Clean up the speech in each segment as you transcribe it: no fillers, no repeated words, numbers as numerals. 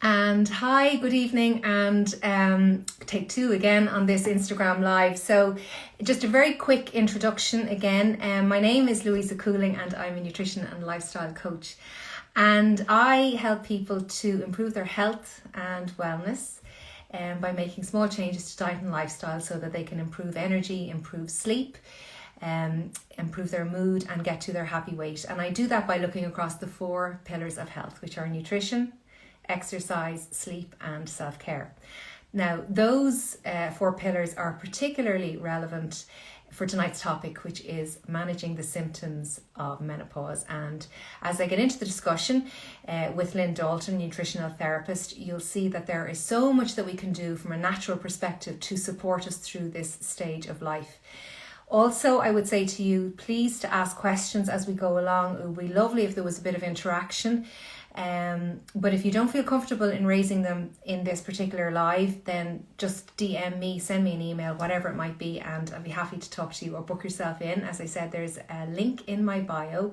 And hi, good evening, and take two again on this Instagram Live. So, just a very quick introduction again. My name is Louisa Cooling, and I'm a nutrition and lifestyle coach. And I help people to improve their health and wellness by making small changes to diet and lifestyle so that they can improve energy, improve sleep, improve their mood, and get to their happy weight. And I do that by looking across the four pillars of health, which are nutrition, exercise, sleep, and self-care. Now, those four pillars are particularly relevant for tonight's topic, which is managing the symptoms of menopause. And as I get into the discussion with Lynne Dalton, nutritional therapist, you'll see that there is so much that we can do from a natural perspective to support us through this stage of life. Also, I would say to you, please to ask questions as we go along. It would be lovely if there was a bit of interaction. But if you don't feel comfortable in raising them in this particular live, then just DM me, send me an email, whatever it might be, and I'll be happy to talk to you or book yourself in. As I said, there's a link in my bio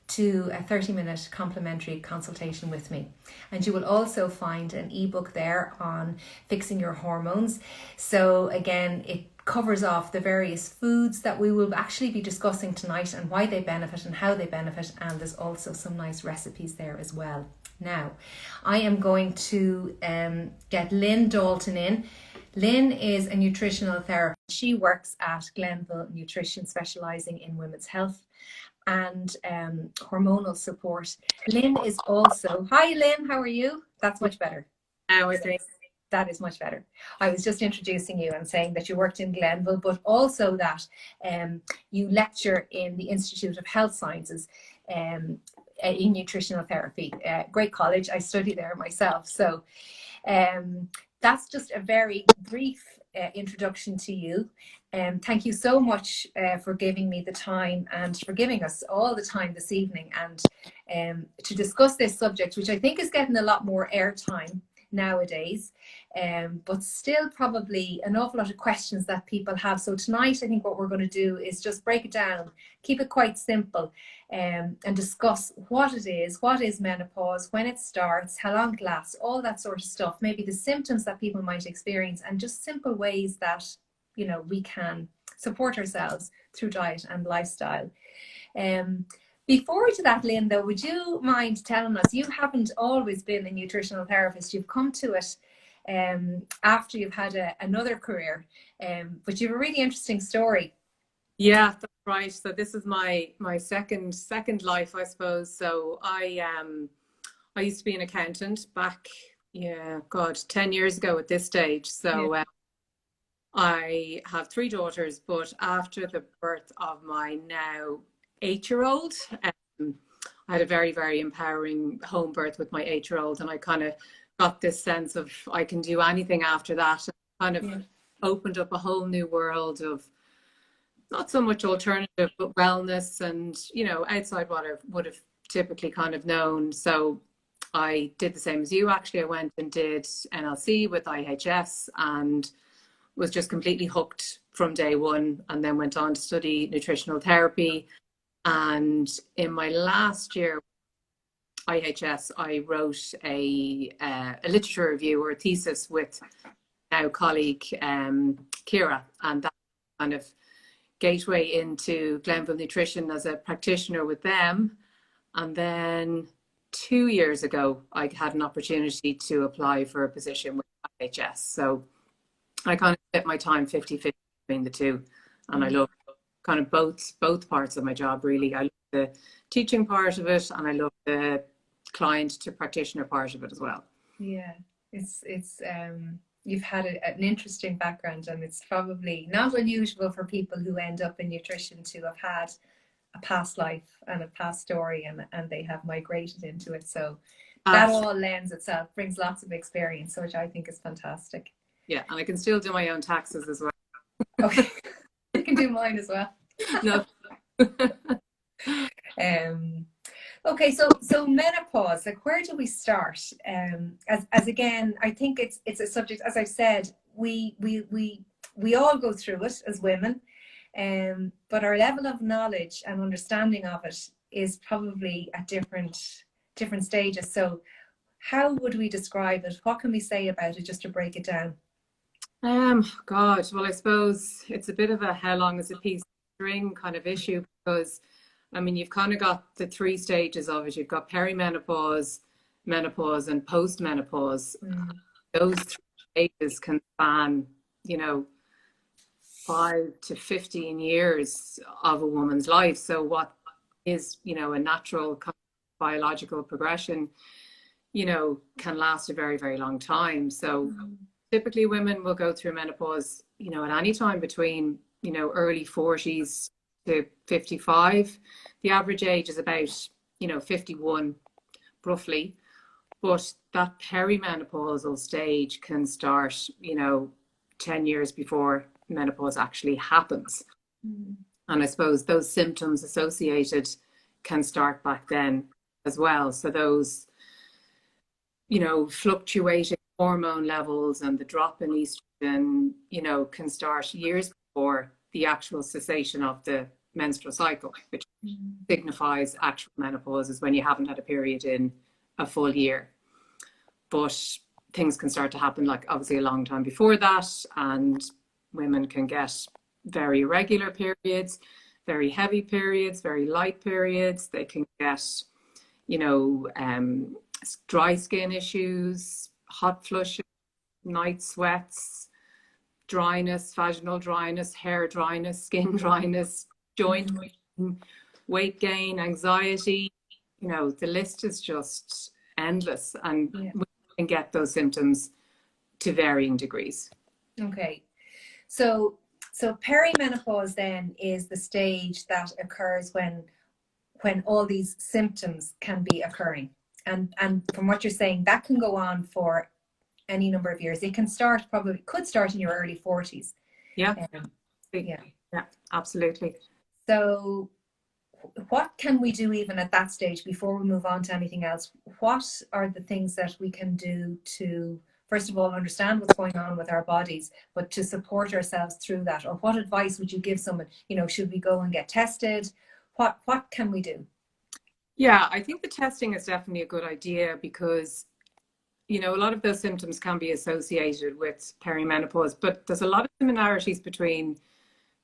to a 30-minute complimentary consultation with me. And you will also find an ebook there on fixing your hormones. So again, it covers off the various foods that we will actually be discussing tonight and why they benefit and how they benefit, and there's also some nice recipes there as well. Now, I am going to get Lynne Dalton in. Lynne is a nutritional therapist. She works at Glenville Nutrition, specialising in women's health and hormonal support. Lynne is also, hi Lynne, how are you? That's much better. Now I think That is much better. I was just introducing you and saying that you worked in Glenville, but also that you lecture in the Institute of Health Sciences in nutritional therapy. Great college. I studied there myself. So that's just a very brief introduction to you. Thank you so much for giving me the time and for giving us all the time this evening and to discuss this subject, which I think is getting a lot more airtime nowadays, but still probably an awful lot of questions that people have. So tonight I think what we're going to do is just break it down, keep it quite simple, and discuss what is menopause, when it starts, how long it lasts, all that sort of stuff, maybe the symptoms that people might experience, and just simple ways that we can support ourselves through diet and lifestyle. Before we do that, Lynne, though, would you mind telling us, you haven't always been a nutritional therapist, you've come to it after you've had another career, but you have a really interesting story. yeah, that's right. So this is my second life, I suppose. So I used to be an accountant back, 10 years ago at this stage. So I have three daughters, but after the birth of my now 8-year-old, I had a very, very empowering home birth with my 8-year-old, and I kind of got this sense of I can do anything after that. And kind of opened up a whole new world of not so much alternative, but wellness and, outside what I would have typically kind of known. So I did the same as you. Actually, I went and did NLC with IHS and was just completely hooked from day one, and then went on to study nutritional therapy. And in my last year IHS, I wrote a literature review or a thesis with now colleague Kira, and that kind of gateway into Glenville Nutrition as a practitioner with them. And then 2 years ago, I had an opportunity to apply for a position with IHS. So I kind of split my time 50-50 between the two, and I love kind of both parts of my job, really. I love the teaching part of it, and I love the client to practitioner part of it as well. Yeah, it's you've had an interesting background, and it's probably not unusual for people who end up in nutrition to have had a past life and a past story, and they have migrated into it. So that all lends itself, brings lots of experience, which I think is fantastic. Yeah, and I can still do my own taxes as well. Okay, you can do mine as well. No. Okay, so menopause, like, where do we start? As again, I think it's a subject, as I've said, we all go through it as women, but our level of knowledge and understanding of it is probably at different stages. So how would we describe it? What can we say about it just to break it down? God, well, I suppose it's a bit of a how long is a piece of string kind of issue, because I mean, you've kind of got the three stages of it. You've got perimenopause, menopause, and postmenopause. Those three stages can span, you know, 5 to 15 years of a woman's life. So what is, you know, a natural kind of biological progression, you know, can last a very, very long time. So typically women will go through menopause, you know, at any time between, you know, early 40s to 55. The average age is about, you know, 51 roughly. But that perimenopausal stage can start, you know, 10 years before menopause actually happens. And I suppose those symptoms associated can start back then as well. So those, you know, fluctuating hormone levels and the drop in estrogen, you know, can start years before the actual cessation of the menstrual cycle, which signifies actual menopause, is when you haven't had a period in a full year. But things can start to happen, like obviously a long time before that, and women can get very irregular periods, very heavy periods, very light periods. They can get, you know, dry skin issues, hot flushes, night sweats, dryness, vaginal dryness, hair dryness, skin dryness, joint pain, weight gain, anxiety. You know, the list is just endless, and we can get those symptoms to varying degrees. Okay. So perimenopause then is the stage that occurs when all these symptoms can be occurring. And from what you're saying, that can go on for any number of years. It can start, probably could start in your early 40s. Yeah. Yeah, Absolutely. So what can we do even at that stage before we move on to anything else? What are the things that we can do to, first of all, understand what's going on with our bodies, but to support ourselves through that? Or what advice would you give someone? You know, should we go and get tested? What can we do? Yeah, I think the testing is definitely a good idea, because, you know, a lot of those symptoms can be associated with perimenopause, but there's a lot of similarities between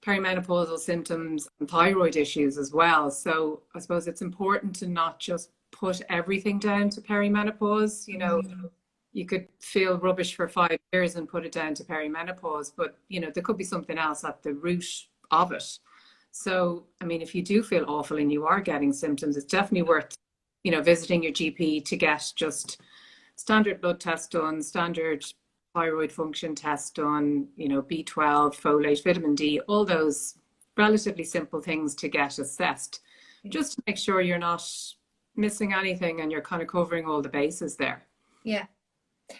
perimenopausal symptoms and thyroid issues as well. So I suppose it's important to not just put everything down to perimenopause. You know, you could feel rubbish for 5 years and put it down to perimenopause, but, you know, there could be something else at the root of it. So, I mean, if you do feel awful and you are getting symptoms, it's definitely worth, you know, visiting your GP to get just standard blood tests done, standard thyroid function test done, you know, B12, folate, vitamin D, all those relatively simple things to get assessed, just to make sure you're not missing anything and you're kind of covering all the bases there. Yeah,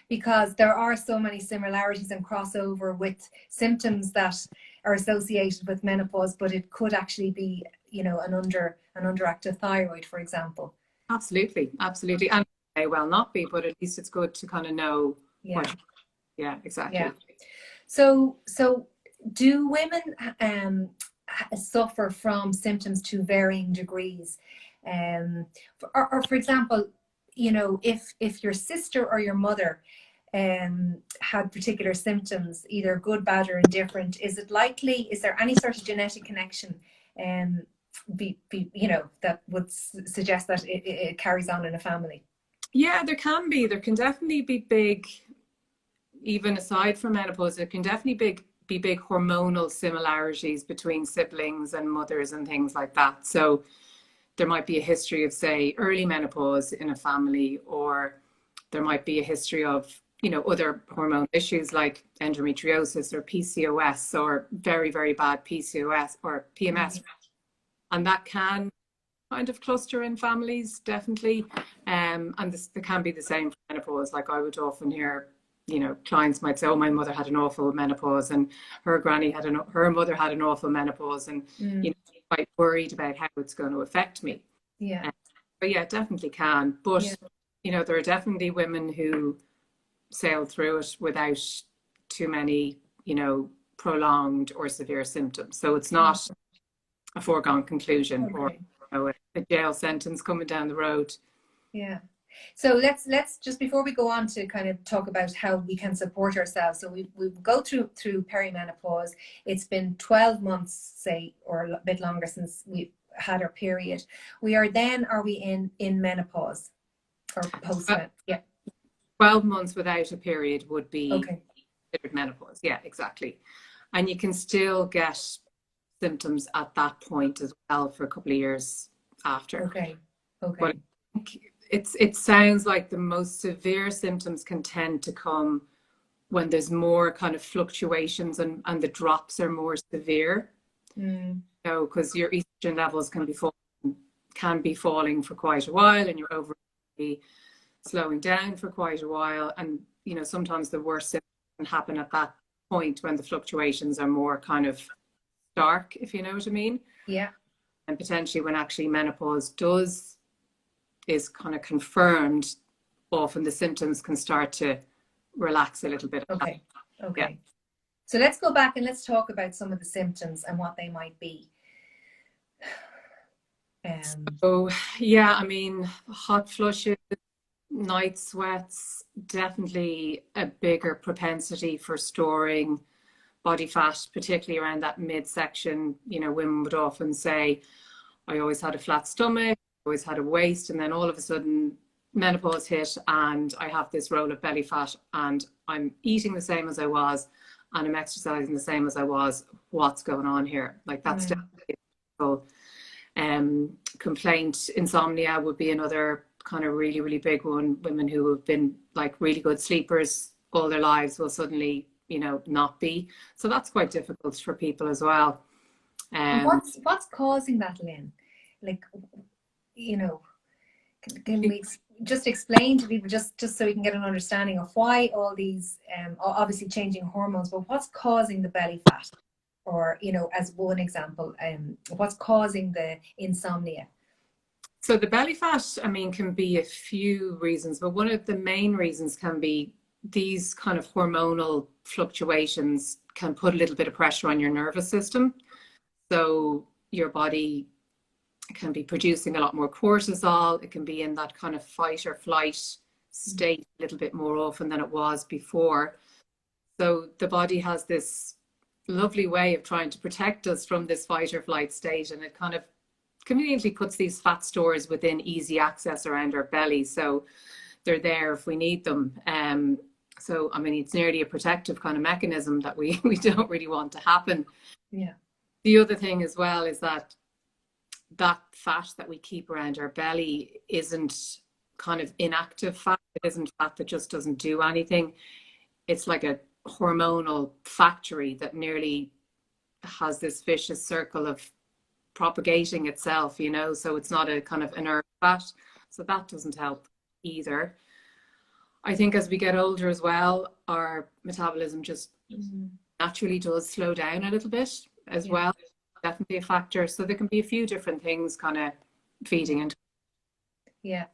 because there are so many similarities and crossover with symptoms that are associated with menopause, but it could actually be, you know, an underactive thyroid, for example. Absolutely, absolutely. And it may well not be, but at least it's good to kind of know what. Yeah, exactly. Yeah. So do women suffer from symptoms to varying degrees? Or for example, you know, if your sister or your mother had particular symptoms, either good, bad, or indifferent, is there any sort of genetic connection you know, that would suggest that it carries on in a family? Yeah, there can be. There can definitely be big, even aside from menopause, there can definitely be big hormonal similarities between siblings and mothers and things like that. So there might be a history of, say, early menopause in a family, or there might be a history of, you know, other hormone issues like endometriosis or PCOS, or very, very bad PCOS or PMS. And that can kind of cluster in families, definitely. And there can be the same for menopause. Like, I would often hear, you know, clients might say, oh, my mother had an awful menopause, and her mother had an awful menopause, and, you know, quite worried about how it's going to affect me. Yeah. But yeah, it definitely can. But, you know, there are definitely women who sail through it without too many, you know, prolonged or severe symptoms. So it's not a foregone conclusion, or, you know, a jail sentence coming down the road. Yeah. So let's just, before we go on to kind of talk about how we can support ourselves. So we go through perimenopause. It's been 12 months, say, or a bit longer since we had our period. Are we in menopause or post? Yeah. 12 months without a period would be Okay. considered menopause. Yeah, exactly. And you can still get symptoms at that point as well for a couple of years after. Okay. But I think it sounds like the most severe symptoms can tend to come when there's more kind of fluctuations and the drops are more severe. Because your estrogen levels can be falling for quite a while, and your ovaries slowing down for quite a while. And, sometimes the worst symptoms can happen at that point when the fluctuations are more kind of stark, if you know what I mean. Yeah. And potentially when actually menopause is kind of confirmed, often the symptoms can start to relax a little bit. Okay. Yeah. So let's go back and let's talk about some of the symptoms and what they might be. So, yeah, I mean, hot flushes, night sweats, definitely a bigger propensity for storing body fat, particularly around that midsection. Women would often say, I always had a flat stomach, always had a waist, and then all of a sudden menopause hit and I have this roll of belly fat and I'm eating the same as I was and I'm exercising the same as I was. What's going on here? Like, that's definitely complaint. Insomnia would be another kind of really, really big one. Women who have been like really good sleepers all their lives will suddenly, not be. So that's quite difficult for people as well. What's causing that, Lynne? Like, can we just explain to people, just so we can get an understanding of why all these, obviously changing hormones, but what's causing the belly fat? Or, as one example, what's causing the insomnia? So the belly fat, I mean, can be a few reasons, but one of the main reasons can be these kind of hormonal fluctuations can put a little bit of pressure on your nervous system. So your body can be producing a lot more cortisol. It can be in that kind of fight or flight state a little bit more often than it was before. So the body has this lovely way of trying to protect us from this fight or flight state, and it kind of conveniently puts these fat stores within easy access around our belly, so they're there if we need them. So I mean, it's nearly a protective kind of mechanism that we don't really want to happen. Yeah. The other thing as well is that fat that we keep around our belly isn't kind of inactive fat. It isn't fat that just doesn't do anything. It's like a hormonal factory that nearly has this vicious circle of propagating itself, so it's not a kind of inert fat. So that doesn't help either. I think as we get older as well, our metabolism just naturally does slow down a little bit as well. Definitely a factor. So there can be a few different things kind of feeding into. Yeah.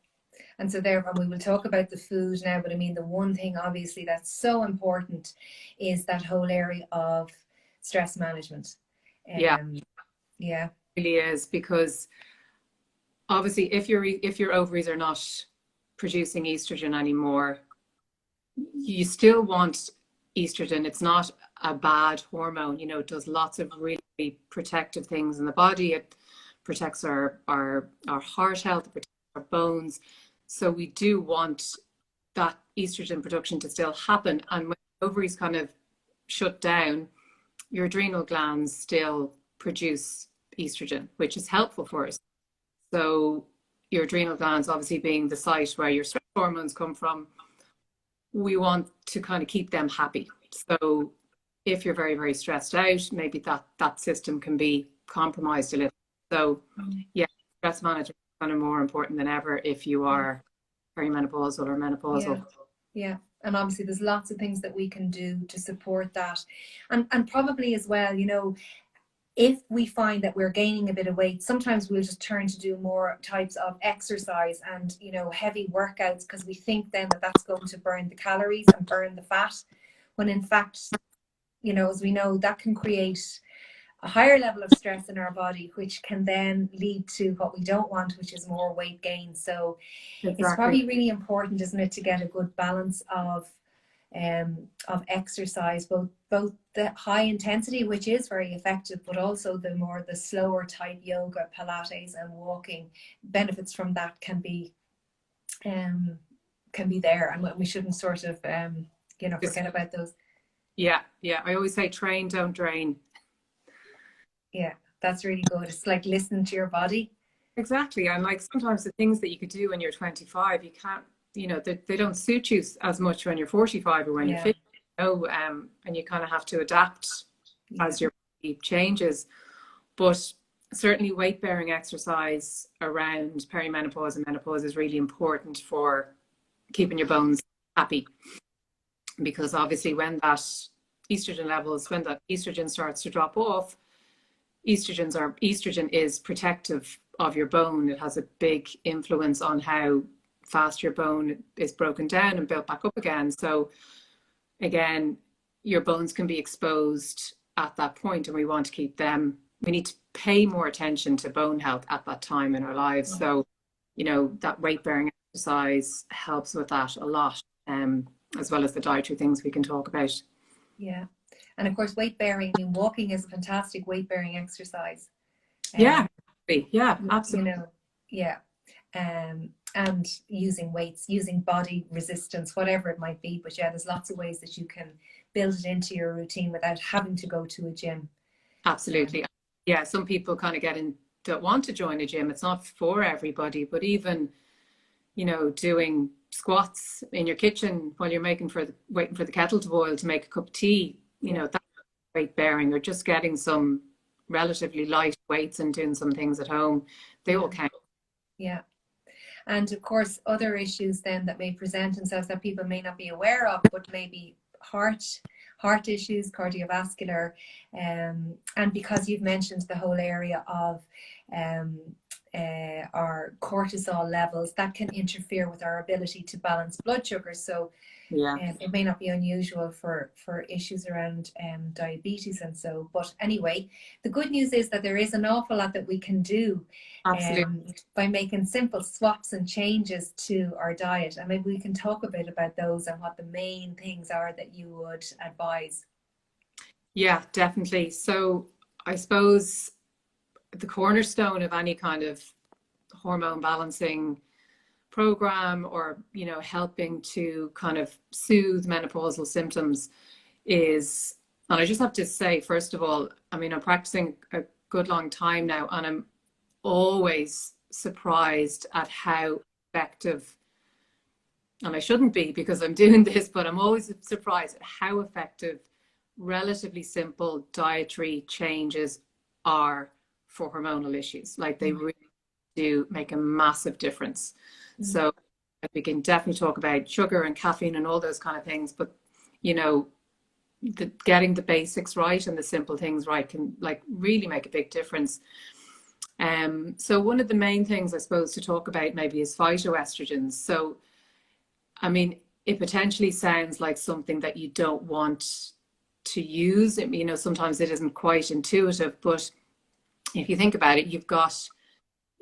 And so there, and we will talk about the food now, but I mean, the one thing obviously that's so important is that whole area of stress management. Yeah. It really is, because obviously if your ovaries are not producing estrogen anymore, you still want estrogen. It's not a bad hormone. It does lots of really protective things in the body. It protects our heart health, it protects our bones. So we do want that estrogen production to still happen. And when the ovaries kind of shut down, your adrenal glands still produce estrogen, which is helpful for us. So your adrenal glands, obviously being the site where your stress hormones come from, we want to kind of keep them happy. So if you're very, very stressed out, maybe that system can be compromised a little. So yeah, stress management is kind of more important than ever if you are perimenopausal or menopausal. Yeah. And obviously there's lots of things that we can do to support that. And probably as well, if we find that we're gaining a bit of weight, sometimes we'll just turn to do more types of exercise and, heavy workouts, because we think then that that's going to burn the calories and burn the fat, when in fact, as we know, that can create a higher level of stress in our body, which can then lead to what we don't want, which is more weight gain. So it's Exactly. probably really important, isn't it, to get a good balance of exercise, both the high intensity, which is very effective, but also the slower type yoga, Pilates, and walking. Benefits from that can be there, and we shouldn't sort of forget about those. Yeah, I always say train, don't drain. Yeah, that's really good. It's like listening to your body. Exactly. And like sometimes the things that you could do when you're 25, you can't, they don't suit you as much when you're 45 or when you're 50, and you kind of have to adapt as your body changes. But certainly weight bearing exercise around perimenopause and menopause is really important for keeping your bones happy. Because obviously when that estrogen starts to drop off, estrogen is protective of your bone. It has a big influence on how fast your bone is broken down and built back up again. So again, your bones can be exposed at that point, and we want to keep them. We need to pay more attention to bone health at that time in our lives. So, that weight bearing exercise helps with that a lot, as well as the dietary things we can talk about. Yeah. And of course, weight bearing, walking is a fantastic weight bearing exercise. Yeah, absolutely. And using weights, using body resistance, whatever it might be. But there's lots of ways that you can build it into your routine without having to go to a gym. Absolutely. Yeah, some people kind of don't want to join a gym. It's not for everybody, but even, doing squats in your kitchen while you're waiting for the kettle to boil to make a cup of tea, that's weight bearing, or just getting some relatively light weights and doing some things at home. They all count. Yeah. And of course, other issues then that may present themselves that people may not be aware of, but maybe heart issues, cardiovascular, and because you've mentioned the whole area of our cortisol levels, that can interfere with our ability to balance blood sugar. So it may not be unusual for issues around diabetes and so. But anyway, the good news is that there is an awful lot that we can do by making simple swaps and changes to our diet. And maybe we can talk a bit about those and what the main things are that you would advise. Yeah, definitely. So I suppose the cornerstone of any kind of hormone balancing program, or helping to kind of soothe menopausal symptoms, is, and I just have to say, first of all, I mean, I'm practicing a good long time now, and I'm always surprised at how effective, and I shouldn't be because I'm doing this, but I'm always surprised at how effective relatively simple dietary changes are for hormonal issues. Like, they really do make a massive difference. So we can definitely talk about sugar and caffeine and all those kind of things, but getting the basics right and the simple things right can really make a big difference. So one of the main things I suppose to talk about maybe is phytoestrogens. So I mean, it potentially sounds like something that you don't want to use. Sometimes it isn't quite intuitive, but if you think about it, you've got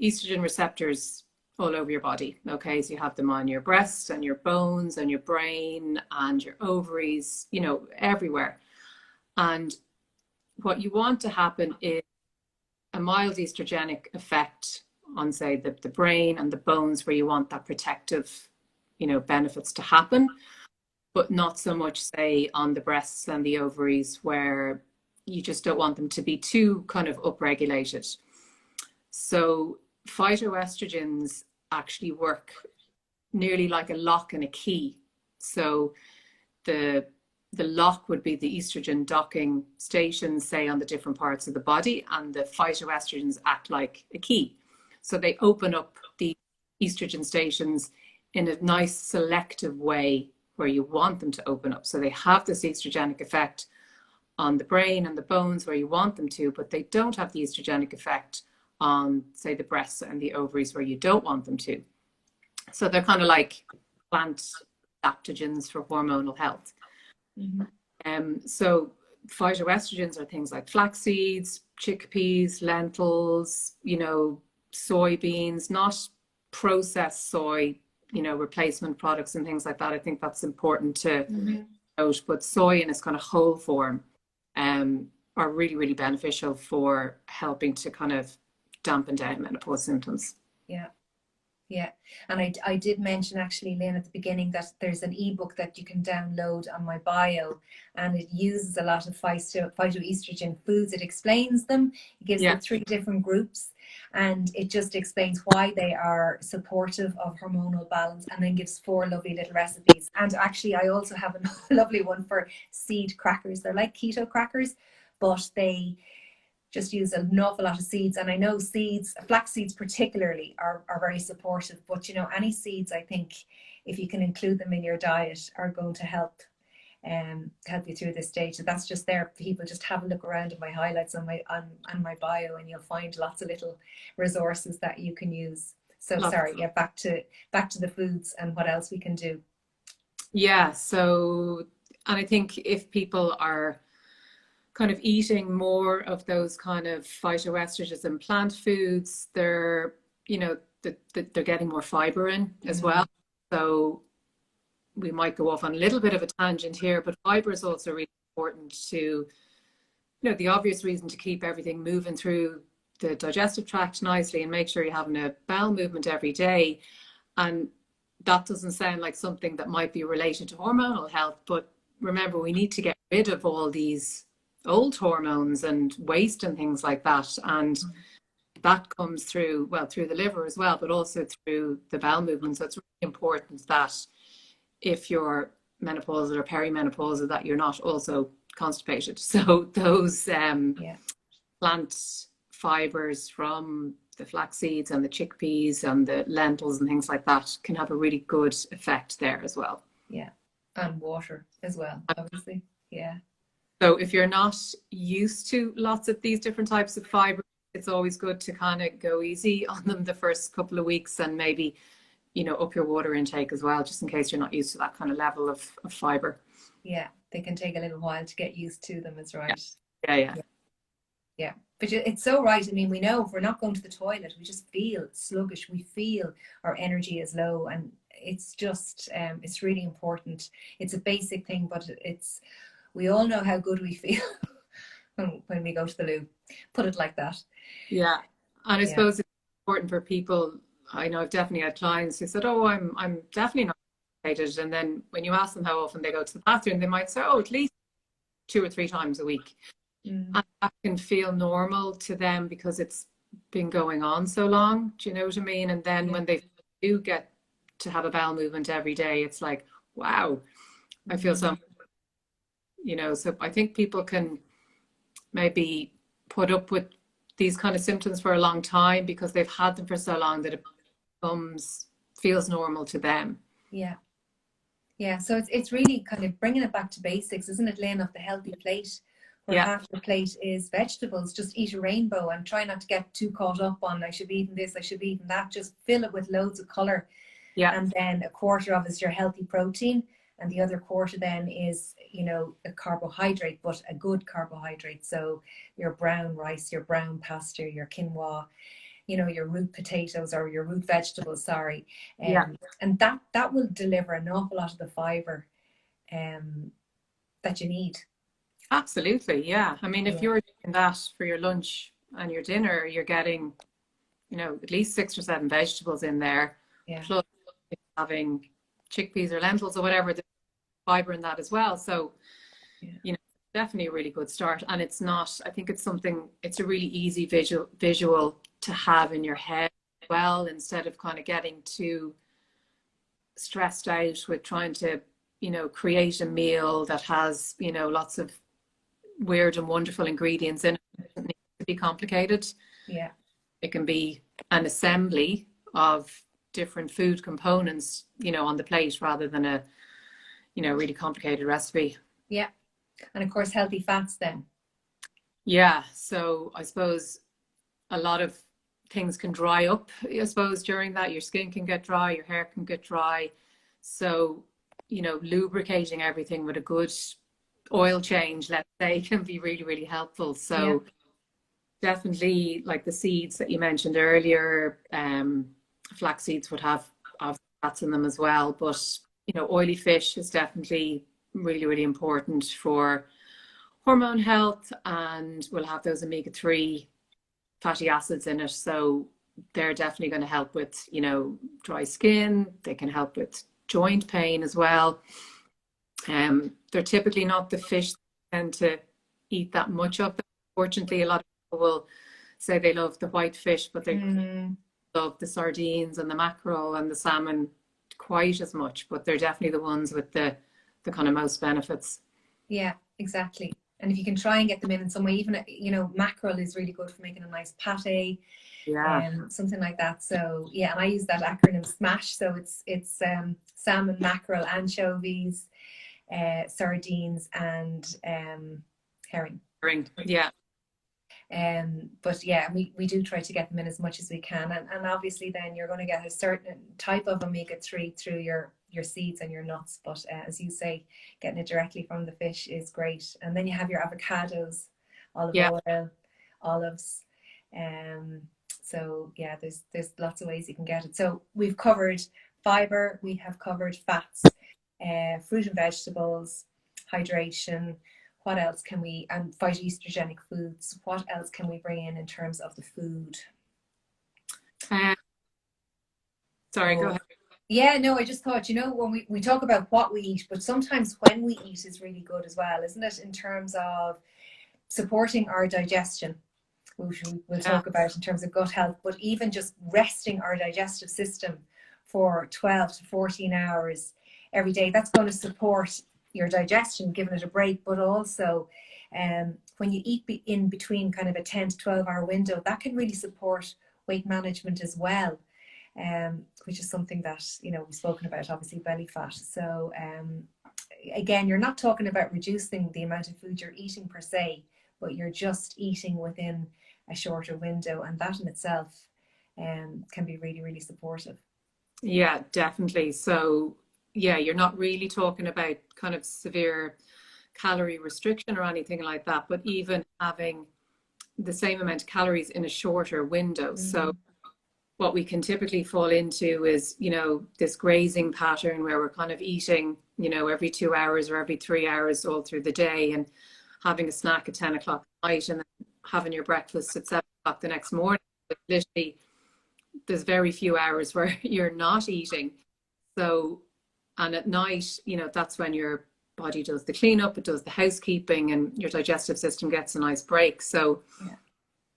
estrogen receptors all over your body. Okay, so you have them on your breasts and your bones and your brain and your ovaries, everywhere. And what you want to happen is a mild estrogenic effect on, say, the brain and the bones, where you want that protective, benefits to happen, but not so much, say, on the breasts and the ovaries, where you just don't want them to be too kind of upregulated. So phytoestrogens actually work nearly like a lock and a key. So the lock would be the estrogen docking stations, say, on the different parts of the body, and the phytoestrogens act like a key. So they open up the estrogen stations in a nice selective way where you want them to open up. So they have this estrogenic effect on the brain and the bones where you want them to, but they don't have the estrogenic effect on, say, the breasts and the ovaries where you don't want them to. So they're kind of like plant adaptogens for hormonal health. So phytoestrogens are things like flax seeds, chickpeas, lentils, soybeans, not processed soy, replacement products and things like that. I think that's important to note. But soy in its kind of whole form are really, really beneficial for helping to kind of dampen down menopause symptoms. Yeah. Yeah, and I did mention actually, Lynne, at the beginning that there's an ebook that you can download on my bio, and it uses a lot of phytoestrogen foods. It explains them. It gives the 3 different groups, and it just explains why they are supportive of hormonal balance, and then gives 4 lovely little recipes. And actually, I also have a lovely one for seed crackers. They're like keto crackers, but they just use an awful lot of seeds. And I know seeds, flax seeds particularly, are very supportive. But any seeds, I think, if you can include them in your diet, are going to help you through this stage. So that's just there. People just have a look around at my highlights on my bio, and you'll find lots of little resources that you can use. So sorry, back to the foods and what else we can do. Yeah. So, and I think if people are kind of eating more of those kind of phytoestrogens and plant foods, they're they're getting more fiber in as well. So we might go off on a little bit of a tangent here, but fiber is also really important to, the obvious reason to keep everything moving through the digestive tract nicely and make sure you're having a bowel movement every day. And that doesn't sound like something that might be related to hormonal health, but remember, we need to get rid of all these old hormones and waste and things like that, and that comes through the liver as well, but also through the bowel movement. So it's really important that if you're menopausal or perimenopausal, that you're not also constipated. So those plant fibers from the flax seeds and the chickpeas and the lentils and things like that can have a really good effect there as well. Yeah, and water as well, obviously. Yeah. So if you're not used to lots of these different types of fiber, it's always good to kind of go easy on them the first couple of weeks, and maybe, up your water intake as well, just in case you're not used to that kind of level of fiber. Yeah, they can take a little while to get used to them, is right. Yeah. But it's so right. I mean, we know if we're not going to the toilet, we just feel sluggish. We feel our energy is low, and it's just, it's really important. It's a basic thing, but we all know how good we feel when we go to the loo. Put it like that. Yeah. And I suppose it's important for people. I know I've definitely had clients who said, oh, I'm definitely not constipated. And then when you ask them how often they go to the bathroom, they might say, oh, at least 2 or 3 times a week. And that can feel normal to them because it's been going on so long. Do you know what I mean? And then when they do get to have a bowel movement every day, it's like, wow, I feel so, so I think people can maybe put up with these kind of symptoms for a long time because they've had them for so long that it feels normal to them. Yeah, so it's really kind of bringing it back to basics, isn't it, Lynne, of the healthy plate, where half the plate is vegetables. Just eat a rainbow and try not to get too caught up on, I should be eating this, I should be eating that. Just fill it with loads of colour. And then 1/4 of it is your healthy protein, and the other 1/4 then is, a carbohydrate, but a good carbohydrate. So your brown rice, your brown pasta, your quinoa, your root potatoes or your root vegetables, sorry. And that will deliver an awful lot of the fiber that you need. Absolutely, yeah. I mean, if you're doing that for your lunch and your dinner, you're getting, at least 6 or 7 vegetables in there. Plus having chickpeas or lentils or whatever, there's fiber in that as well. So, definitely a really good start. And it's not, I think it's a really easy visual to have in your head as well, instead of kind of getting too stressed out with trying to, create a meal that has, lots of weird and wonderful ingredients in it. It doesn't need to be complicated. It can be an assembly of different food components, on the plate, rather than a, really complicated recipe. And of course, healthy fats then. So I suppose a lot of things can dry up, I suppose, during that. Your skin can get dry, your hair can get dry. So, lubricating everything with a good oil change, let's say, can be really, really helpful. So definitely, like the seeds that you mentioned earlier, flax seeds would have fats in them as well. But oily fish is definitely really, really important for hormone health, and will have those omega-3 fatty acids in it. So they're definitely going to help with, dry skin. They can help with joint pain as well. They're typically not the fish that tend to eat that much of them. Fortunately, a lot of people will say they love the white fish, but they love the sardines and the mackerel and the salmon quite as much. But they're definitely the ones with the kind of most benefits. Yeah, exactly. And if you can try and get them in some way, even, mackerel is really good for making a nice pate, something like that. So yeah, and I use that acronym SMASH. So it's salmon, mackerel, anchovies, sardines, and herring. Yeah. But yeah, we do try to get them in as much as we can, and obviously then you're going to get a certain type of omega-3 through your seeds and your nuts. But as you say, getting it directly from the fish is great. And then you have your avocados, olive oil, olives. So yeah, there's lots of ways you can get it. So we've covered fiber, we have covered fats, fruit and vegetables, hydration. What else can we, and phytoestrogenic foods, what else can we bring in terms of the food? Sorry, go ahead. Yeah, no, I just thought, when we talk about what we eat, but sometimes when we eat is really good as well, isn't it? In terms of supporting our digestion, which we'll talk about in terms of gut health, but even just resting our digestive system for 12 to 14 hours every day, that's going to support your digestion, giving it a break. But also when you eat in between kind of a 10 to 12 hour window, that can really support weight management as well. Which is something that we've spoken about, obviously belly fat. So again, you're not talking about reducing the amount of food you're eating per se, but you're just eating within a shorter window, and that in itself can be really, really supportive. Yeah, definitely. So yeah, you're not really talking about kind of severe calorie restriction or anything like that, but even having the same amount of calories in a shorter window. So what we can typically fall into is, this grazing pattern where we're kind of eating, every 2 hours or every 3 hours all through the day, and having a snack at 10 o'clock at night, and then having your breakfast at 7 o'clock the next morning. But literally, there's very few hours where you're not eating. So, and at night, that's when your body does the cleanup, it does the housekeeping, and your digestive system gets a nice break. So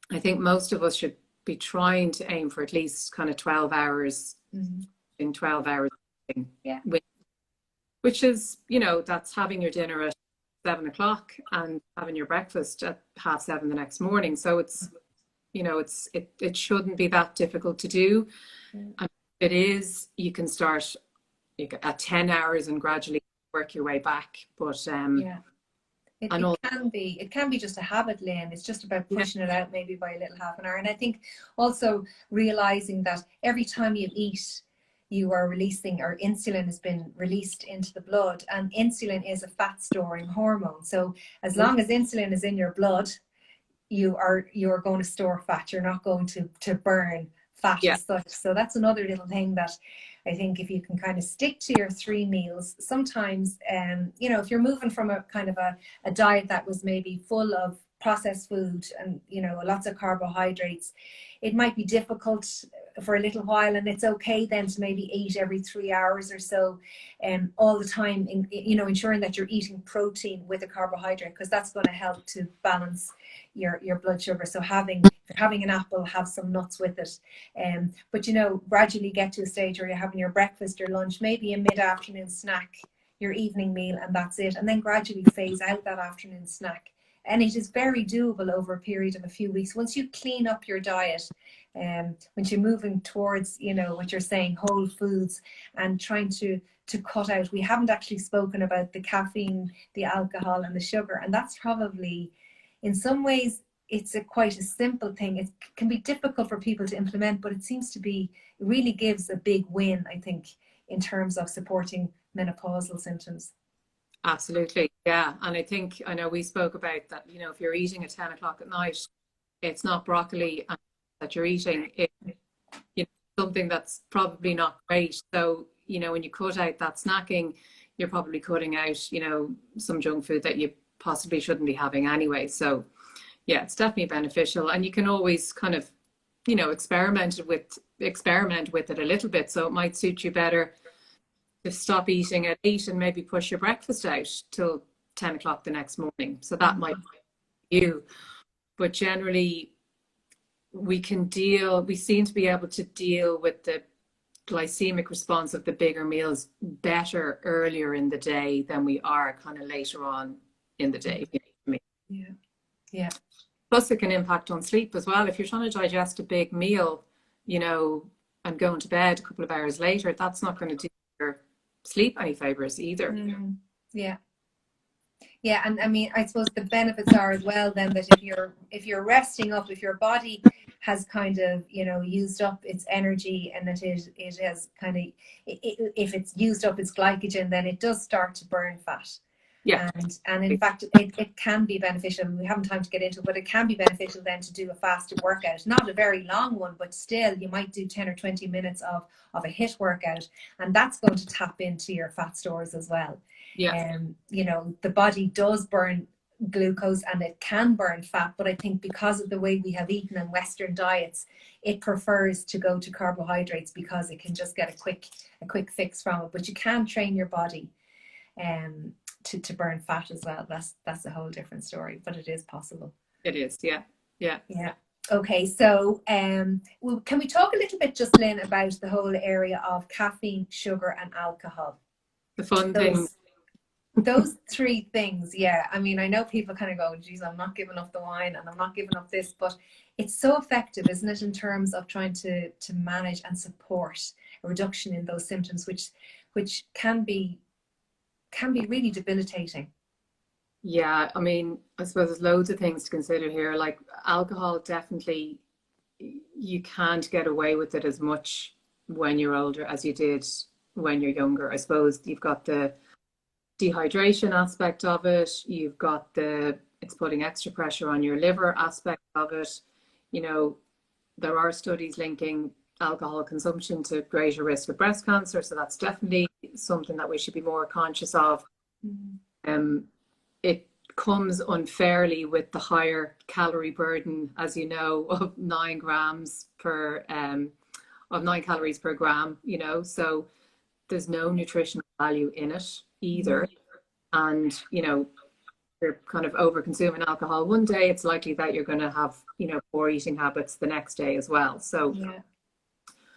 I think most of us should be trying to aim for at least kind of 12 hours in 12 hours. Which is, that's having your dinner at 7 o'clock and having your breakfast at 7:30 the next morning. So it's, it shouldn't be that difficult to do. And if it is, you can start at 10 hours and gradually work your way back. But it can be just a habit, Lynne. It's just about pushing it out maybe by a little half an hour. And I think also realizing that every time you eat, you are releasing, or insulin has been released into the blood, and insulin is a fat storing hormone. So as long as insulin is in your blood, you are going to store fat. You're not going to burn fat as such. So that's another little thing that I think if you can kind of stick to your 3 meals, sometimes, if you're moving from a kind of a diet that was maybe full of processed food and, lots of carbohydrates, it might be difficult for a little while, and it's okay then to maybe eat every 3 hours or so, all the time, ensuring that you're eating protein with a carbohydrate, because that's going to help to balance your blood sugar. So if you're having an apple, have some nuts with it. But gradually get to a stage where you're having your breakfast, your lunch, maybe a mid-afternoon snack, your evening meal, and that's it. And then gradually phase out that afternoon snack. And it is very doable over a period of a few weeks. Once you clean up your diet, when you're moving towards, what you're saying, whole foods, and trying to cut out, we haven't actually spoken about the caffeine, the alcohol, and the sugar. And that's probably, in some ways, it's quite a simple thing. It can be difficult for people to implement, but it seems to be, it really gives a big win, I think, in terms of supporting menopausal symptoms. Absolutely. Yeah. And I know we spoke about that, if you're eating at 10 o'clock at night, it's not broccoli that you're eating. It's something that's probably not great. So, when you cut out that snacking, you're probably cutting out, some junk food that you possibly shouldn't be having anyway. So, yeah, it's definitely beneficial. And you can always kind of, experiment with it a little bit. So it might suit you better to stop eating at 8 and maybe push your breakfast out till 10 o'clock the next morning. So that might be you. But generally, we seem to be able to deal with the glycemic response of the bigger meals better earlier in the day than we are kind of later on in the day. Yeah. Yeah. Plus, it can impact on sleep as well. If you're trying to digest a big meal, and going to bed a couple of hours later, that's not going to do your sleep any favors either. Yeah. Yeah, and I mean, I suppose the benefits are as well then that if you're resting up, if your body has kind of used up its energy, and that it has kind of if it's used up its glycogen, then it does start to burn fat. Yeah. And in fact, it can be beneficial. We haven't time to get into it, but it can be beneficial then to do a fasted workout. Not a very long one, but still you might do 10 or 20 minutes of a HIIT workout, and that's going to tap into your fat stores as well. Yeah. The body does burn glucose and it can burn fat, but I think because of the way we have eaten in Western diets, it prefers to go to carbohydrates because it can just get a quick fix from it. But you can train your body to burn fat as well. That's a whole different story, but it is possible. It is. Yeah. Yeah. Yeah. Okay, so can we talk a little bit, just Lynn, about the whole area of caffeine, sugar, and alcohol? The fun thing. Those three things, yeah. I mean, I know people kind of go, geez, I'm not giving up the wine and I'm not giving up this, but it's so effective, isn't it, in terms of trying to manage and support a reduction in those symptoms, which can be really debilitating. Yeah, I mean, I suppose there's loads of things to consider here. Like alcohol, definitely, you can't get away with it as much when you're older as you did when you're younger. I suppose you've got the dehydration aspect of it. You've got it's putting extra pressure on your liver aspect of it. There are studies linking alcohol consumption to greater risk of breast cancer. So that's definitely something that we should be more conscious of. It comes unfairly with the higher calorie burden, as you know, of 9 calories per gram, so there's no nutritional value in it either. And, you're kind of over consuming alcohol one day, it's likely that you're going to have, poor eating habits the next day as well. So, yeah.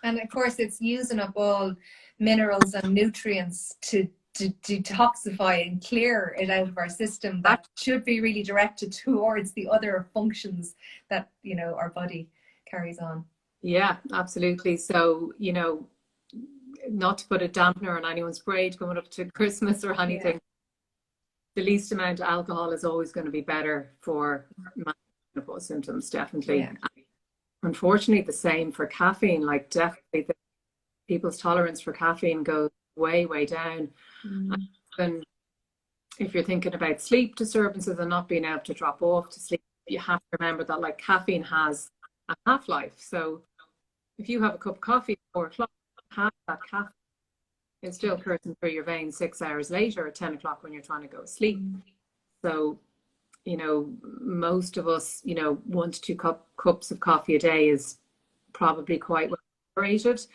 And of course, it's using up all minerals and nutrients to detoxify and clear it out of our system that should be really directed towards the other functions that our body carries on. Yeah, absolutely. So not to put a dampener on anyone's parade coming up to Christmas or anything, the least amount of alcohol is always going to be better for menopause symptoms, definitely. Yeah. Unfortunately, the same for caffeine. Like definitely people's tolerance for caffeine goes way down. And if you're thinking about sleep disturbances and not being able to drop off to sleep, you have to remember that like caffeine has a half-life. So if you have a cup of coffee at 4 o'clock, half that caffeine is still coursing through your veins 6 hours later at 10 o'clock when you're trying to go to sleep. So, most of us, 1 to 2 cups of coffee a day is probably quite well tolerated.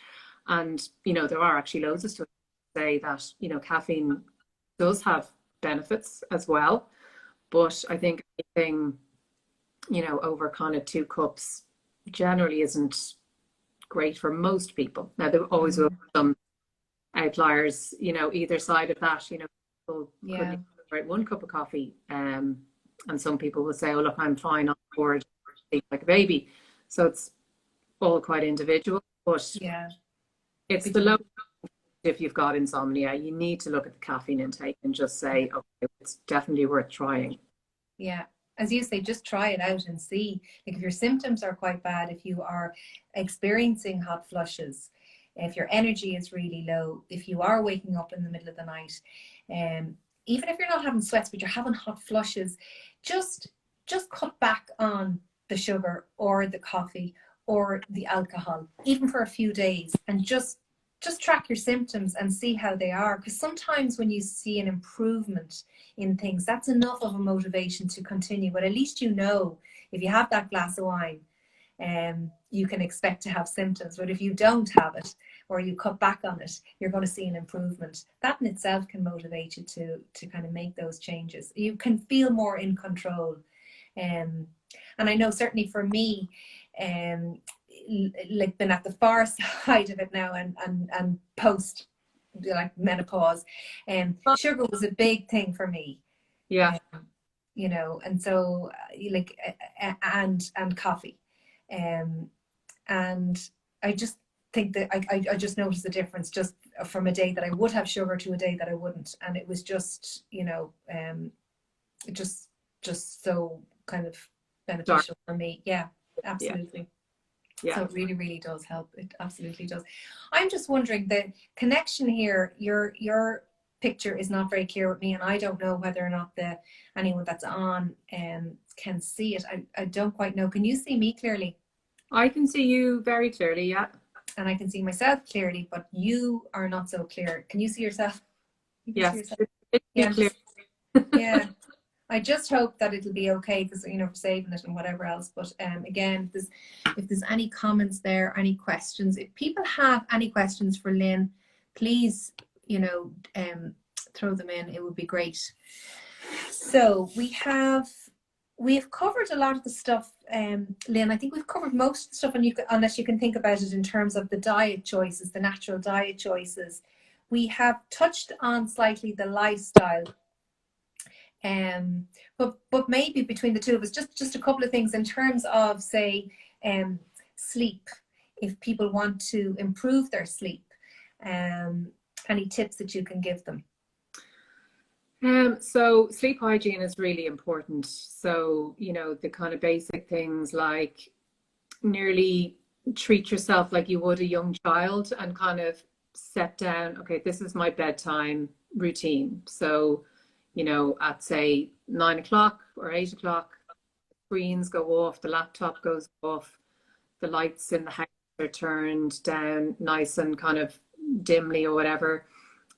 And, there are actually loads of studies say that, caffeine does have benefits as well. But I think anything, over kind of 2 cups generally isn't great for most people. Now, there always will be some outliers, either side of that. People could drink 1 cup of coffee, and some people will say, oh, look, I'm fine on board, like a baby. So it's all quite individual, but it's the low. If you've got insomnia, you need to look at the caffeine intake and just say, okay, it's definitely worth trying. Yeah. As you say, just try it out and see. Like if your symptoms are quite bad, if you are experiencing hot flushes, if your energy is really low, if you are waking up in the middle of the night, even if you're not having sweats, but you're having hot flushes, just cut back on the sugar or the coffee or the alcohol, even for a few days, and just track your symptoms and see how they are. Because sometimes when you see an improvement in things, that's enough of a motivation to continue. But at least you know, if you have that glass of wine, you can expect to have symptoms. But if you don't have it, or you cut back on it, you're going to see an improvement. That in itself can motivate you to kind of make those changes. You can feel more in control. And I know certainly for me, like been at the far side of it now, and post like menopause, sugar was a big thing for me. Yeah. You know, and so like and coffee, and I just think that I just noticed the difference just from a day that I would have sugar to a day that I wouldn't, and it was just, you know, just so kind of beneficial for me. Yeah, absolutely. Yeah. So it really, really does help. It absolutely does. I'm just wondering, the connection here, your picture is not very clear with me, and I don't know whether or not anyone that's on can see it. I don't quite know. Can you see me clearly? I can see you very clearly, yeah. And I can see myself clearly, but you are not so clear. Can you see yourself? You can Yes, see yourself? it's Yeah, clear. yeah. I just hope that it'll be okay, because, you know, for saving it and whatever else. But again, if there's any comments there, any questions, if people have any questions for Lynne, please, you know, throw them in. It would be great. So we've covered a lot of the stuff, Lynne. I think we've covered most of the stuff, and unless you can think about it in terms of the diet choices, the natural diet choices. We have touched on slightly the lifestyle. But maybe between the two of us, just a couple of things in terms of, say, sleep. If people want to improve their sleep, any tips that you can give them? So sleep hygiene is really important. So, you know, the kind of basic things like nearly treat yourself like you would a young child, and kind of set down, okay, this is my bedtime routine. So, you know, at say 9 o'clock or 8 o'clock, screens go off, the laptop goes off, the lights in the house are turned down nice and kind of dimly or whatever,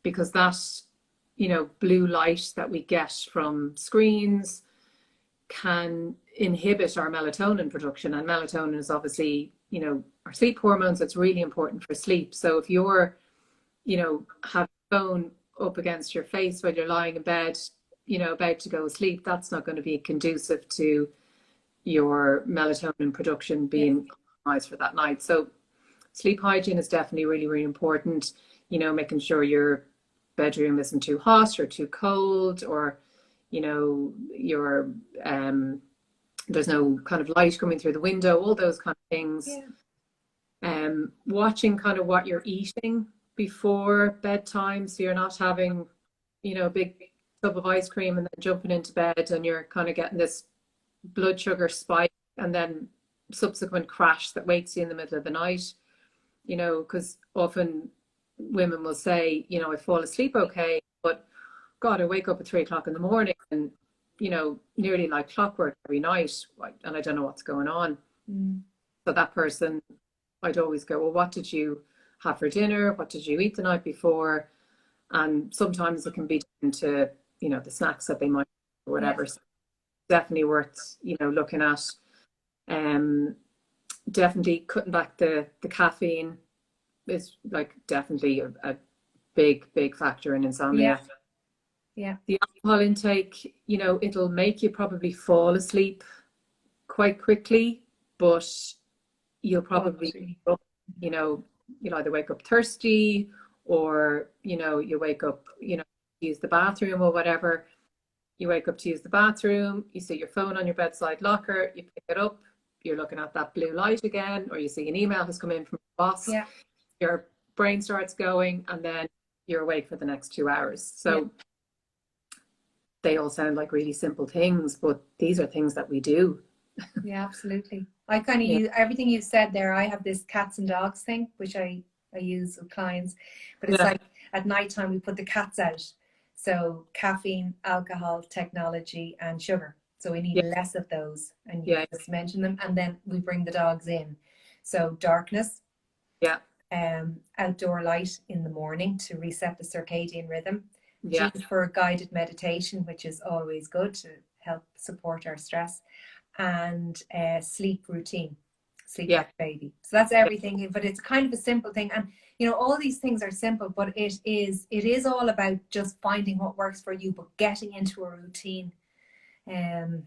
because that, you know, blue light that we get from screens can inhibit our melatonin production. And melatonin is obviously, you know, our sleep hormones. It's really important for sleep. So if you're, you know, have your phone up against your face while you're lying in bed, you know, about to go to sleep, that's not going to be conducive to your melatonin production being optimized for that night. So sleep hygiene is definitely really, really important. You know, making sure your bedroom isn't too hot or too cold, or, you know, your there's no kind of light coming through the window, all those kind of things. Watching kind of what you're eating before bedtime, so you're not having, you know, a big tub of ice cream and then jumping into bed and you're kind of getting this blood sugar spike and then subsequent crash that wakes you in the middle of the night. You know, because often women will say, you know, I fall asleep okay, but God, I wake up at 3 o'clock in the morning and, you know, nearly like clockwork every night, and I don't know what's going on. So that person, I'd always go, well, what did you have for dinner? What did you eat the night before? And sometimes it can be down to, you know, the snacks that they might or whatever. So definitely worth, you know, looking at. Definitely cutting back the caffeine is like definitely a big factor in insomnia. The alcohol intake, you know, it'll make you probably fall asleep quite quickly, but you'll probably, you know, you'll either wake up thirsty, or, you know, you wake up, you know, use the bathroom or whatever. You wake up to use the bathroom, you see your phone on your bedside locker, you pick it up, you're looking at that blue light again, or you see an email has come in from your boss, your brain starts going, and then you're awake for the next 2 hours. So they all sound like really simple things, but these are things that we do. Yeah, absolutely. I kind of use everything you've said there. I have this cats and dogs thing, which I use with clients, but it's like at nighttime we put the cats out. So caffeine, alcohol, technology, and sugar. So we need Yeah. less of those. And you Yeah. just mentioned them. And then we bring the dogs in. So darkness, Yeah. outdoor light in the morning to reset the circadian rhythm. Yeah. G for guided meditation, which is always good to help support our stress, and sleep routine, sleep Yeah. like a baby. So that's everything, but it's kind of a simple thing. And you know, all these things are simple, but it is all about just finding what works for you, but getting into a routine. And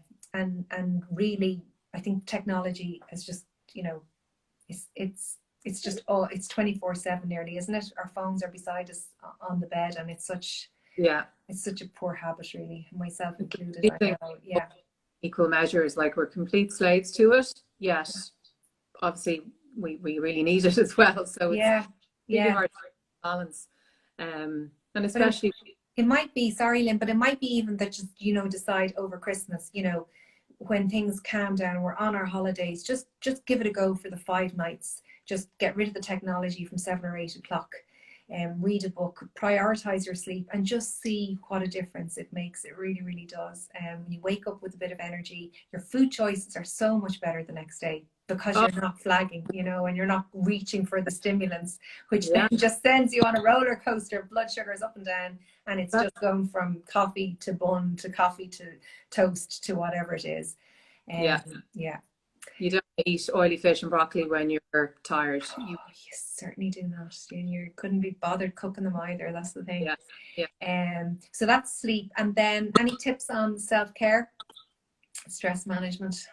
really, I think technology is just, you know, it's just, oh, it's 24/7 nearly, isn't it? Our phones are beside us on the bed, and Yeah. it's such a poor habit, really, myself included. I I think know. Yeah. equal measures, like we're complete slaves to it, yet obviously we really need it as well. So it's Yeah. really Yeah. hard to balance. And But especially, it might be, sorry, Lynn, but it might be even that just, you know, decide over Christmas, you know, when things calm down, we're on our holidays, just give it a go for the 5 nights. Just get rid of the technology from 7 or 8 o'clock, and read a book, prioritize your sleep, and just see what a difference it makes. It really, really does. When you wake up with a bit of energy, your food choices are so much better the next day because oh you're not flagging, you know, and you're not reaching for the stimulants, which then yeah, just sends you on a roller coaster. Blood sugars up and down, and it's that, just going from coffee to bun to coffee to toast to whatever it is. yeah, Yeah. you don't eat oily fish and broccoli when you're tired. Oh, you certainly do not. You couldn't be bothered cooking them either. That's the thing. Yeah, yeah. So that's sleep. And then any tips on self-care, stress management?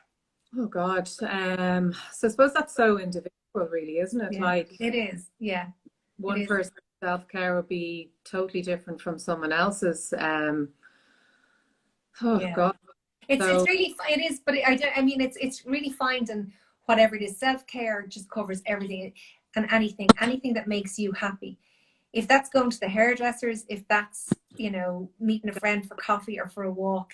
Oh God. So I suppose that's so individual, really, isn't it? Yeah, Like it is. Yeah, it one is. person's self-care would be totally different from someone else's. Oh Yeah. God. It's So really, it is, but I mean, it's really finding whatever it is. Self-care just covers everything and anything that makes you happy. If that's going to the hairdressers, if that's, you know, meeting a friend for coffee or for a walk,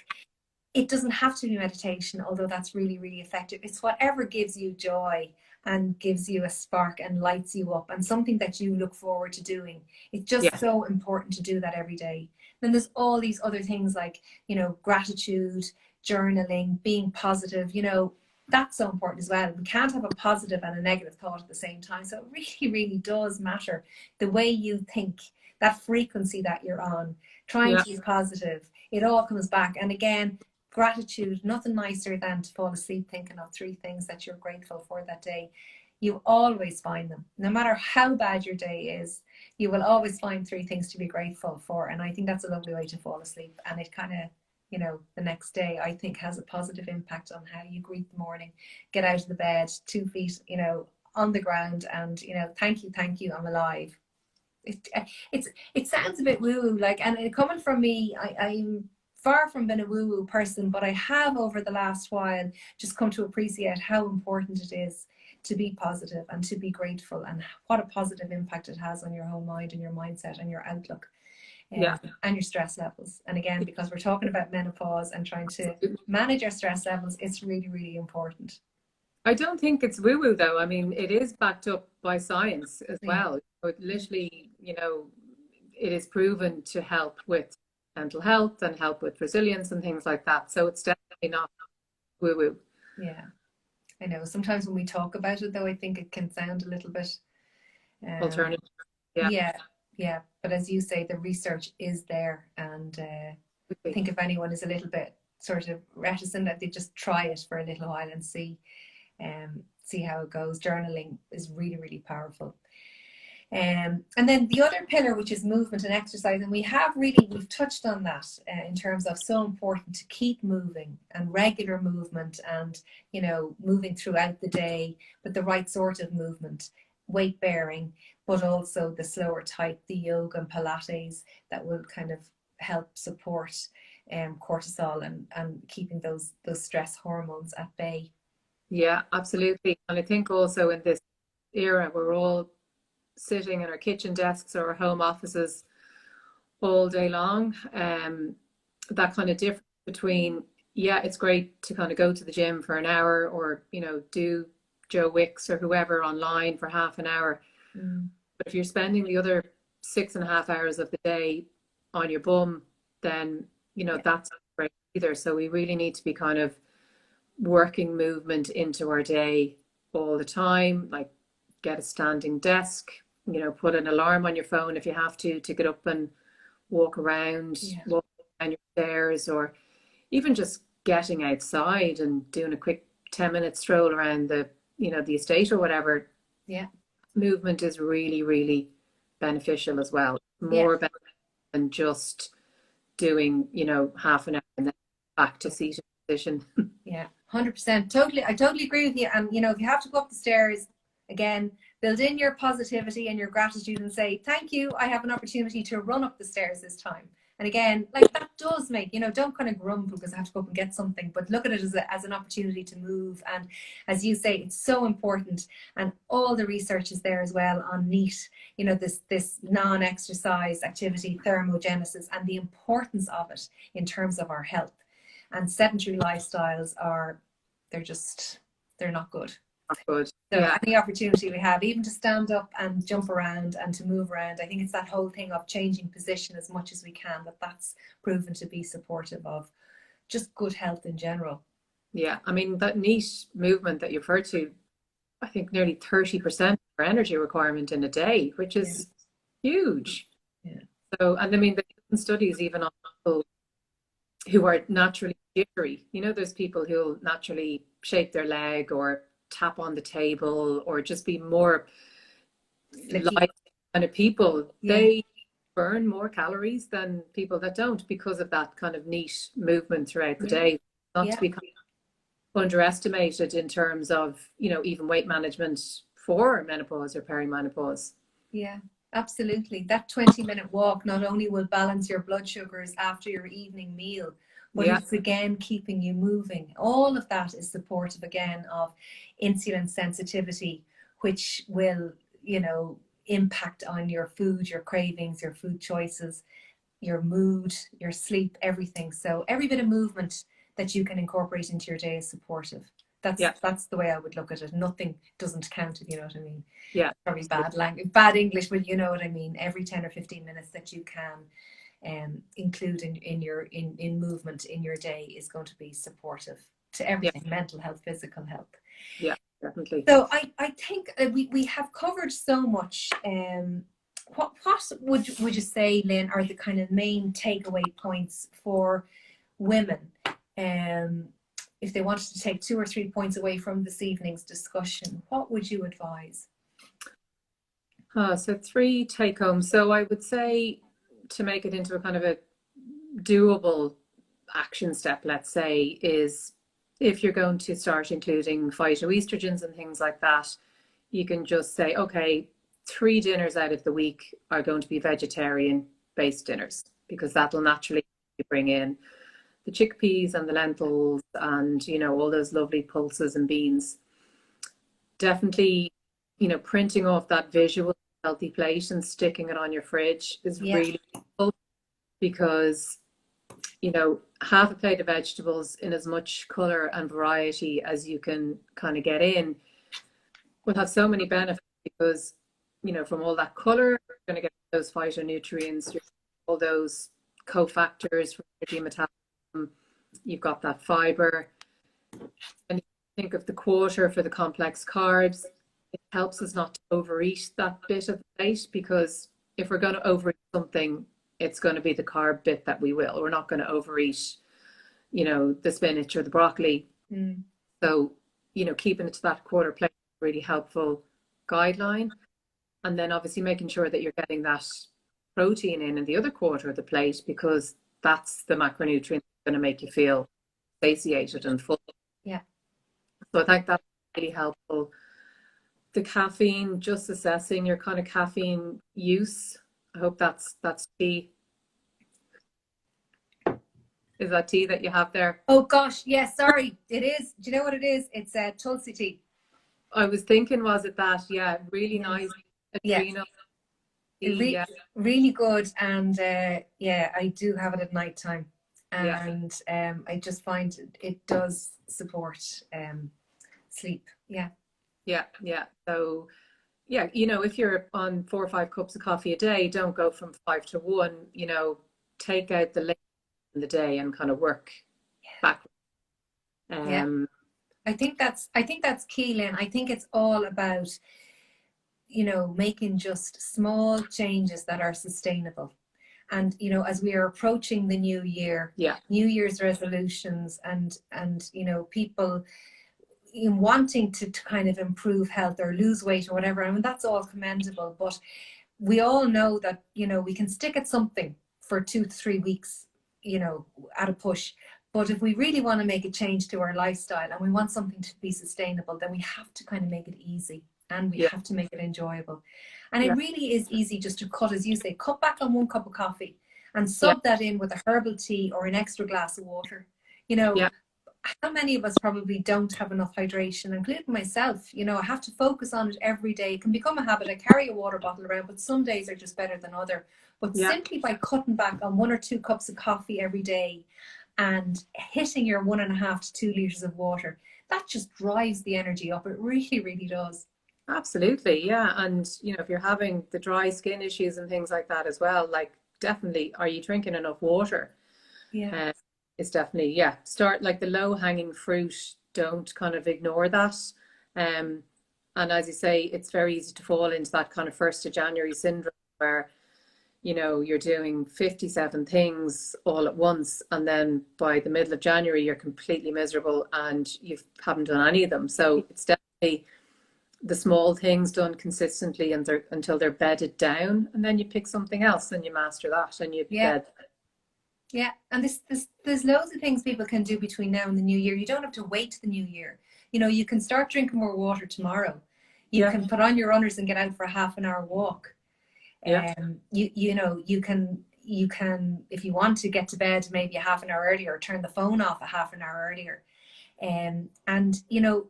it doesn't have to be meditation, although that's really, really effective. It's whatever gives you joy and gives you a spark and lights you up and something that you look forward to doing. It's just yeah, so important to do that every day. Then there's all these other things like, you know, gratitude, journaling, being positive, you know, that's so important as well. We can't have a positive and a negative thought at the same time. So it really, really does matter the way you think, that frequency that you're on, trying yeah, to be positive. It all comes back. And again, gratitude, nothing nicer than to fall asleep thinking of 3 things that you're grateful for that day. You always find them. No matter how bad your day is, you will always find 3 things to be grateful for. And I think that's a lovely way to fall asleep. And it kind of, you know, the next day, I think has a positive impact on how you greet the morning, get out of the bed, 2 feet, you know, on the ground, and, you know, thank you, I'm alive. It sounds a bit woo woo, like, and coming from me, I'm far from being a woo woo person, but I have over the last while just come to appreciate how important it is to be positive and to be grateful, and what a positive impact it has on your whole mind and your mindset and your outlook, yeah. and your stress levels. And again, because we're talking about menopause and trying to manage our stress levels, it's really, really important. I don't think it's woo woo though. I mean, it is backed up by science as Yeah. well. So it literally, you know, it is proven to help with mental health and help with resilience and things like that. So it's definitely not woo woo. Yeah. I know sometimes when we talk about it, though, I think it can sound a little bit, um, Alternative. Yeah. yeah, yeah. But as you say, the research is there, and I think if anyone is a little bit sort of reticent, that they just try it for a little while and see how it goes. Journaling is really, really powerful. And then the other pillar, which is movement and exercise, and we've touched on that in terms of so important to keep moving and regular movement, and, you know, moving throughout the day, but the right sort of movement, weight bearing, but also the slower type, the yoga and Pilates that will kind of help support cortisol and keeping those stress hormones at bay. Yeah, absolutely. And I think also in this era, we're all sitting at our kitchen desks or our home offices all day long. That kind of difference between, yeah, it's great to kind of go to the gym for an hour, or, you know, do Joe Wicks or whoever online for half an hour. Mm. But if you're spending the other 6.5 hours of the day on your bum, then, that's not great either. So we really need to be kind of working movement into our day all the time, like get a standing desk, put an alarm on your phone if you have to get up and walk around, walk down your stairs, or even just getting outside and doing a quick 10-minute stroll around the estate or whatever. Yeah. Movement is really, really beneficial as well. More beneficial than just doing, half an hour and then back to seated position. Yeah, 100%. Totally. I totally agree with you. And, if you have to go up the stairs, again, build in your positivity and your gratitude and say, thank you, I have an opportunity to run up the stairs this time. And again, like that does make, don't kind of grumble because I have to go up and get something, but look at it as an opportunity to move. And as you say, it's so important. And all the research is there as well on NEAT, this non-exercise activity, thermogenesis, and the importance of it in terms of our health. And sedentary lifestyles they're not good. Good. So any opportunity we have, even to stand up and jump around and to move around, I think it's that whole thing of changing position as much as we can, that's proven to be supportive of just good health in general. Yeah, I mean, that NEAT movement that you've heard to, I think nearly 30% of our energy requirement in a day, which is huge. Yeah. So, and I mean, the studies even on people who are naturally jittery, there's people who'll naturally shake their leg or tap on the table or just be more light kind of people. They burn more calories than people that don't because of that kind of NEAT movement throughout the day. Not to be kind of underestimated in terms of, even weight management for menopause or perimenopause. Yeah, absolutely. That 20-minute walk not only will balance your blood sugars after your evening meal, but it's again keeping you moving. All of that is supportive again of insulin sensitivity, which will, impact on your food, your cravings, your food choices, your mood, your sleep, everything. So every bit of movement that you can incorporate into your day is supportive. That's the way I would look at it. Nothing doesn't count, if you know what I mean. Yeah. Probably bad language, bad English, but you know what I mean. Every 10 or 15 minutes that you can include in movement in your day is going to be supportive to everything, mental health, physical health. Yeah, definitely. So I think we have covered so much. What would you say, Lynne, are the kind of main takeaway points for women if they wanted to take 2 or 3 points away from this evening's discussion? What would you advise? So 3 take homes. So I would say, to make it into a kind of a doable action step, let's say, is if you're going to start including phytoestrogens and things like that, you can just say, okay, 3 dinners out of the week are going to be vegetarian based dinners, because that'll naturally bring in the chickpeas and the lentils and, all those lovely pulses and beans. Definitely, printing off that visual healthy plate and sticking it on your fridge is really helpful, because half a plate of vegetables in as much color and variety as you can kind of get in will have so many benefits, because from all that color you're going to get those phytonutrients, all those cofactors for energy metabolism, you've got that fiber, and you think of the quarter for the complex carbs. It helps us not to overeat that bit of the plate, because if we're going to overeat something, it's going to be the carb bit that we will. We're not going to overeat, the spinach or the broccoli. So, keeping it to that quarter plate is a really helpful guideline. And then obviously making sure that you're getting that protein in the other quarter of the plate, because that's the macronutrient that's going to make you feel satiated and full. Yeah. So I think that's really helpful. The caffeine, just assessing your kind of caffeine use. I hope that's tea. Is that tea that you have there? Oh gosh, yes, sorry. It is. Do you know what it is? It's Tulsi tea. I was thinking, was it that? Yeah, really nice. Adrenal tea, really good. And I do have it at night time. And I just find it does support sleep. Yeah. So if you're on 4 or 5 cups of coffee a day, don't go from 5 to 1. Take out the late in the day and kind of work back. Yeah. I think that's key, Lynn. I think it's all about, making just small changes that are sustainable. And as we are approaching the new year, New Year's resolutions, and people wanting to kind of improve health or lose weight or whatever, I mean, that's all commendable. But we all know that we can stick at something for 2 to 3 weeks, at a push. But if we really want to make a change to our lifestyle and we want something to be sustainable, then we have to kind of make it easy, and we have to make it enjoyable. And it really is easy just to cut, as you say, cut back on 1 cup of coffee and sub that in with a herbal tea or an extra glass of water. How many of us probably don't have enough hydration, including myself? I have to focus on it every day. It can become a habit. I carry a water bottle around, but some days are just better than other. But simply by cutting back on 1 or 2 cups of coffee every day and hitting your 1.5 to 2 liters of water, that just drives the energy up. It really, really does. Absolutely, yeah. And if you're having the dry skin issues and things like that as well, like, definitely, are you drinking enough water? Yeah. It's definitely, start like the low hanging fruit. Don't kind of ignore that. And as you say, it's very easy to fall into that kind of 1st of January syndrome where you're doing 57 things all at once, and then by the middle of January you're completely miserable and you haven't done any of them. So it's definitely the small things done consistently and until they're bedded down, and then you pick something else and you master that and you bed. Yeah, and there's loads of things people can do between now and the new year. You don't have to wait to the new year. You can start drinking more water tomorrow. You can put on your runners and get out for a half an hour walk. You can, if you want to get to bed maybe a half an hour earlier, or turn the phone off a half an hour earlier. And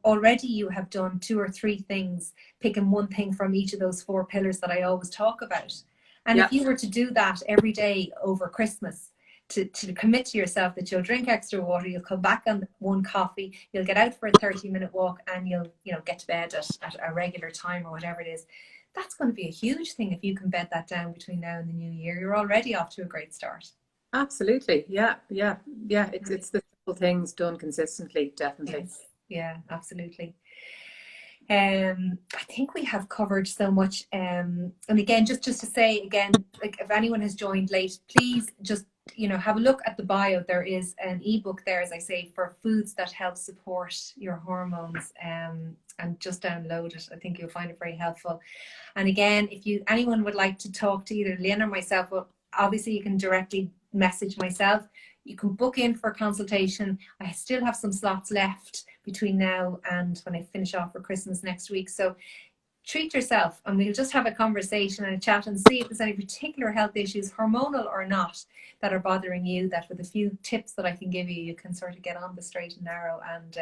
already you have done 2 or 3 things, picking one thing from each of those 4 pillars that I always talk about. And if you were to do that every day over Christmas, to commit to yourself that you'll drink extra water, you'll come back on 1 coffee, you'll get out for a 30-minute walk, and you'll get to bed at a regular time or whatever it is. That's going to be a huge thing if you can bed that down between now and the new year. You're already off to a great start. Absolutely. Yeah. It's the simple things done consistently, definitely. Yes. Yeah, absolutely. I think we have covered so much. And again, just to say again, like, if anyone has joined late, please just have a look at the bio. There is an ebook there, as I say, for foods that help support your hormones, and just download it. I think you'll find it very helpful. And again, if anyone would like to talk to either Lynne or myself, well, obviously you can directly message myself. You can book in for a consultation. I still have some slots left between now and when I finish off for Christmas next week. So treat yourself, and we'll just have a conversation and a chat and see if there's any particular health issues, hormonal or not, that are bothering you, that with a few tips that I can give you, you can sort of get on the straight and narrow, and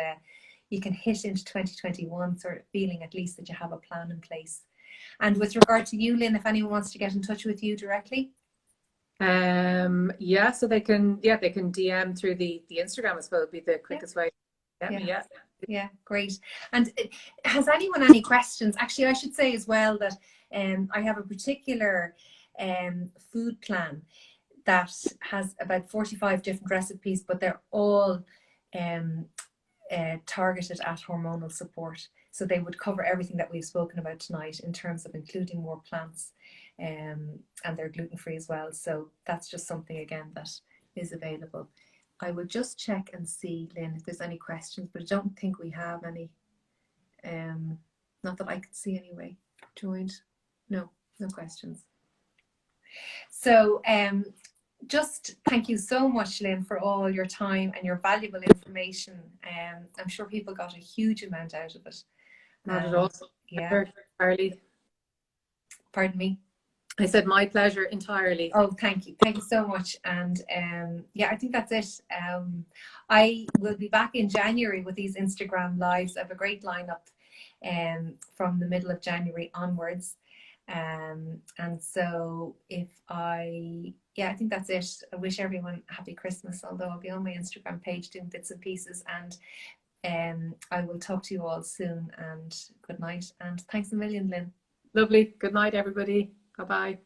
you can hit into 2021 sort of feeling at least that you have a plan in place. And with regard to you, Lynne, if anyone wants to get in touch with you directly? So they can DM through the Instagram, I suppose, would be the quickest way. Yeah, great. And has anyone any questions? Actually, I should say as well that I have a particular food plan that has about 45 different recipes, but they're all targeted at hormonal support. So they would cover everything that we've spoken about tonight in terms of including more plants, and they're gluten-free as well. So that's just something, again, that is available. I will just check and see, Lynne, if there's any questions, but I don't think we have any. Not that I can see anyway. Joined? No questions. So just thank you so much, Lynne, for all your time and your valuable information. I'm sure people got a huge amount out of it. Not at all. Yeah. Entirely. Pardon me? I said my pleasure entirely. Oh, thank you. Thank you so much. And I think that's it. I will be back in January with these Instagram lives. I have a great lineup from the middle of January onwards. And so I think that's it. I wish everyone a happy Christmas, although I'll be on my Instagram page doing bits and pieces, and I will talk to you all soon, and good night, and thanks a million, Lynne. Lovely. Good night, everybody. Bye-bye.